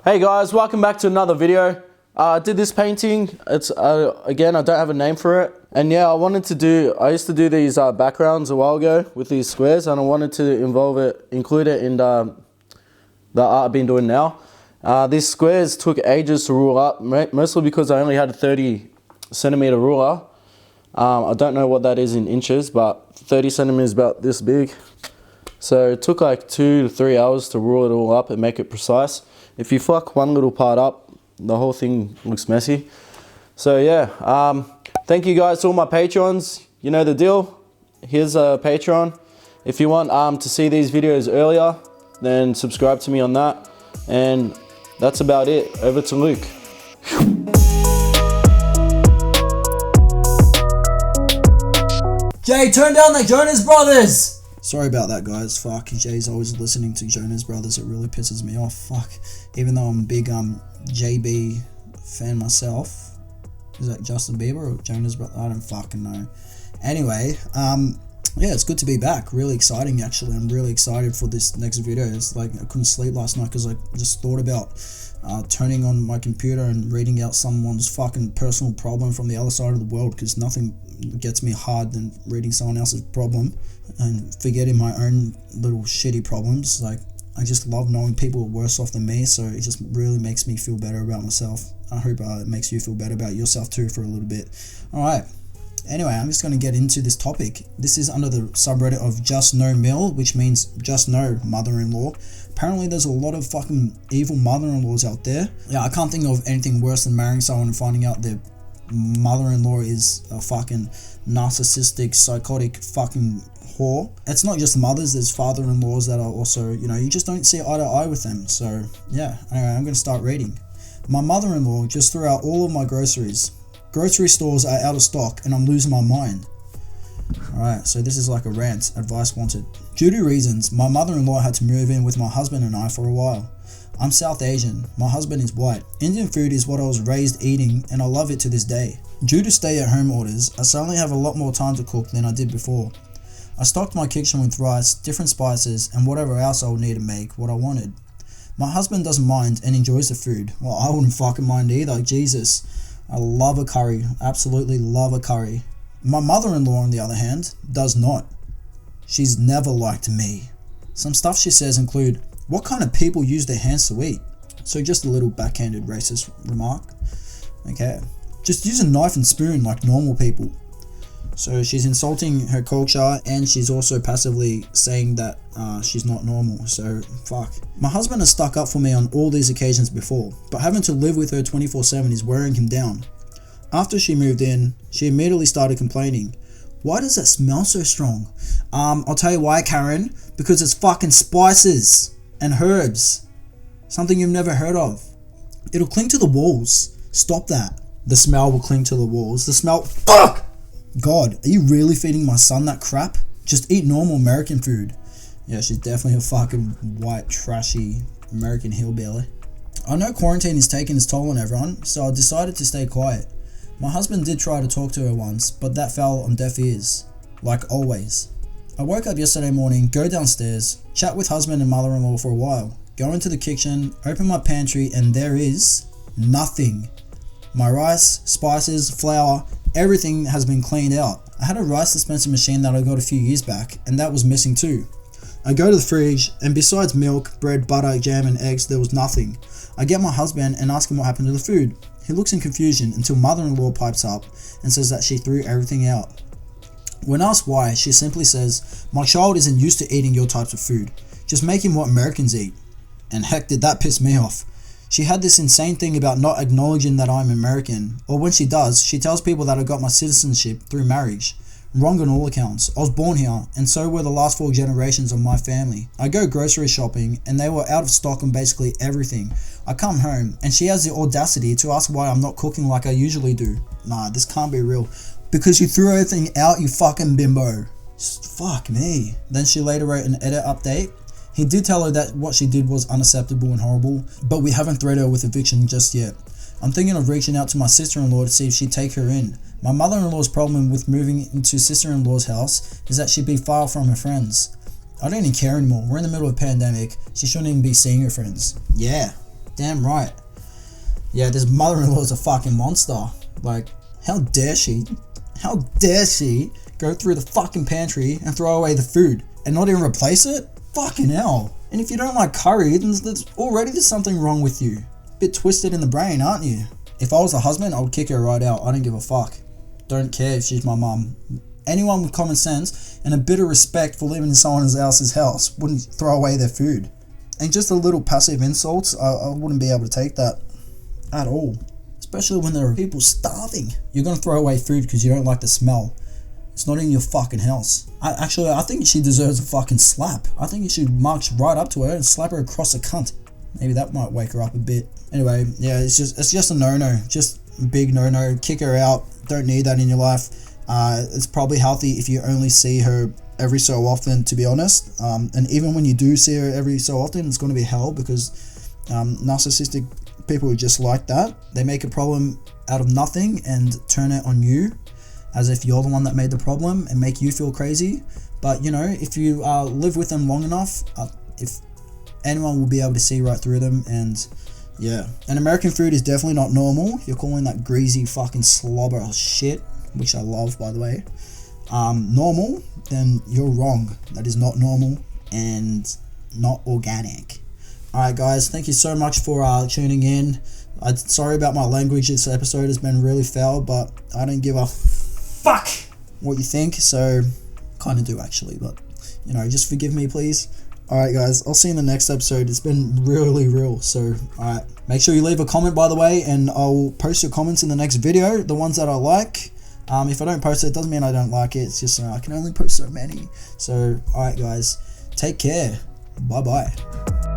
Hey guys, welcome back to another video. I did this painting. It's again, I don't have a name for it. And yeah, I used to do these backgrounds a while ago with these squares, and I wanted to include it in the art I've been doing now. These squares took ages to rule up, mostly because I only had a 30 centimeter ruler. I don't know what that is in inches, but 30 centimeters is about this big. So it took like 2 to 3 hours to rule it all up and make it precise. If you fuck one little part up, the whole thing looks messy. So yeah, thank you guys to all my patrons. You know the deal. Here's a Patreon. If you want to see these videos earlier, then subscribe to me on that. And that's about it. Over to Luke. Jay, turn down the Jonas Brothers! Sorry about that, guys. Fuck, Jay's always listening to Jonas Brothers. It really pisses me off. Fuck. Even though I'm a big JB fan myself. Is that Justin Bieber or Jonas Brothers? I don't fucking know. Anyway, yeah, it's good to be back. Really exciting, actually. I'm really excited for this next video. It's like I couldn't sleep last night because I just thought about turning on my computer and reading out someone's fucking personal problem from the other side of the world, because nothing gets me hard than reading someone else's problem and forgetting my own little shitty problems. Like, I just love knowing people are worse off than me, so it just really makes me feel better about myself. I hope it makes you feel better about yourself too for a little bit. Alright, anyway, I'm just going to get into this topic. This is under the subreddit of Just No Mill, which means just no mother-in-law. Apparently there's a lot of fucking evil mother-in-laws out there. Yeah, I can't think of anything worse than marrying someone and finding out their mother-in-law is a fucking narcissistic, psychotic fucking whore. It's not just mothers, there's father-in-laws that are also, you know, you just don't see eye to eye with them. So yeah, anyway, I'm gonna start reading. My mother-in-law just threw out all of my groceries. Grocery stores are out of stock and I'm losing my mind. Alright, so this is like a rant. Advice wanted. Due to reasons, my mother-in-law had to move in with my husband and I for a while. I'm South Asian, my husband is white. Indian food is what I was raised eating and I love it to this day. Due to stay-at-home orders, I suddenly have a lot more time to cook than I did before. I stocked my kitchen with rice, different spices, and whatever else I would need to make what I wanted. My husband doesn't mind and enjoys the food. Well, I wouldn't fucking mind either, Jesus. I love a curry, absolutely love a curry. My mother-in-law, on the other hand, does not. She's never liked me. Some stuff she says include, what kind of people use their hands to eat? So just a little backhanded racist remark. Okay. Just use a knife and spoon like normal people. So she's insulting her culture and she's also passively saying that she's not normal. So fuck. My husband has stuck up for me on all these occasions before, but having to live with her 24/7 is wearing him down. After she moved in, she immediately started complaining. Why does that smell so strong? I'll tell you why, Karen. Because it's fucking spices and herbs. Something you've never heard of. It'll cling to the walls. Stop that. The smell will cling to the walls. The smell... Fuck! God, are you really feeding my son that crap? Just eat normal American food. Yeah, she's definitely a fucking white, trashy American hillbilly. I know quarantine is taking its toll on everyone, so I decided to stay quiet. My husband did try to talk to her once, but that fell on deaf ears. Like always. I woke up yesterday morning, go downstairs, chat with husband and mother-in-law for a while, go into the kitchen, open my pantry, and there is nothing. My rice, spices, flour, everything has been cleaned out. I had a rice dispenser machine that I got a few years back, and that was missing too. I go to the fridge, and besides milk, bread, butter, jam, and eggs, there was nothing. I get my husband and ask him what happened to the food. He looks in confusion until mother-in-law pipes up and says that she threw everything out. When asked why, she simply says, my child isn't used to eating your types of food. Just make him what Americans eat. And heck, did that piss me off. She had this insane thing about not acknowledging that I'm American, or when she does, she tells people that I got my citizenship through marriage. Wrong on all accounts. I was born here, and so were the last 4 generations of my family. I go grocery shopping, and they were out of stock on basically everything. I come home, and she has the audacity to ask why I'm not cooking like I usually do. Nah, this can't be real. Because you threw everything out, you fucking bimbo. Fuck me. Then she later wrote an edit update. He did tell her that what she did was unacceptable and horrible, but we haven't threatened her with eviction just yet. I'm thinking of reaching out to my sister-in-law to see if she'd take her in. My mother-in-law's problem with moving into sister-in-law's house is that she'd be far from her friends. I don't even care anymore. We're in the middle of a pandemic. She shouldn't even be seeing her friends. Yeah. Damn right. Yeah, this mother-in-law is a fucking monster. Like, how dare she go through the fucking pantry and throw away the food and not even replace it? Fucking hell. And if you don't like curry, then there's something wrong with you. Bit twisted in the brain, aren't you? If I was a husband, I would kick her right out. I don't give a fuck. Don't care if she's my mum. Anyone with common sense and a bit of respect for living in someone else's house wouldn't throw away their food. And just a little passive insults, I wouldn't be able to take that at all. Especially when there are people starving. You're going to throw away food because you don't like the smell. It's not in your fucking house. I think she deserves a fucking slap. I think you should march right up to her and slap her across the cunt. Maybe that might wake her up a bit. Anyway, yeah, it's just a no-no. Just a big no-no. Kick her out. Don't need that in your life. It's probably healthy if you only see her every so often, to be honest. And even when you do see her every so often, it's going to be hell because narcissistic people are just like that. They make a problem out of nothing and turn it on you as if you're the one that made the problem and make you feel crazy. But you know, if you live with them long enough, if anyone will be able to see right through them. And yeah, and American food is definitely not normal. You're calling that greasy fucking slobber shit, which I love, by the way, normal, then you're wrong. That is not normal and not organic. Alright guys, thank you so much for tuning in. Sorry about my language. This episode has been really foul, but I don't give a fuck what you think, so kind of do actually, but you know, just forgive me please. Alright guys, I'll see you in the next episode. It's been really real, so alright. Make sure you leave a comment, by the way, and I'll post your comments in the next video, the ones that I like. If I don't post it, doesn't mean I don't like it. It's just I can only post so many. So alright guys, take care. Bye bye.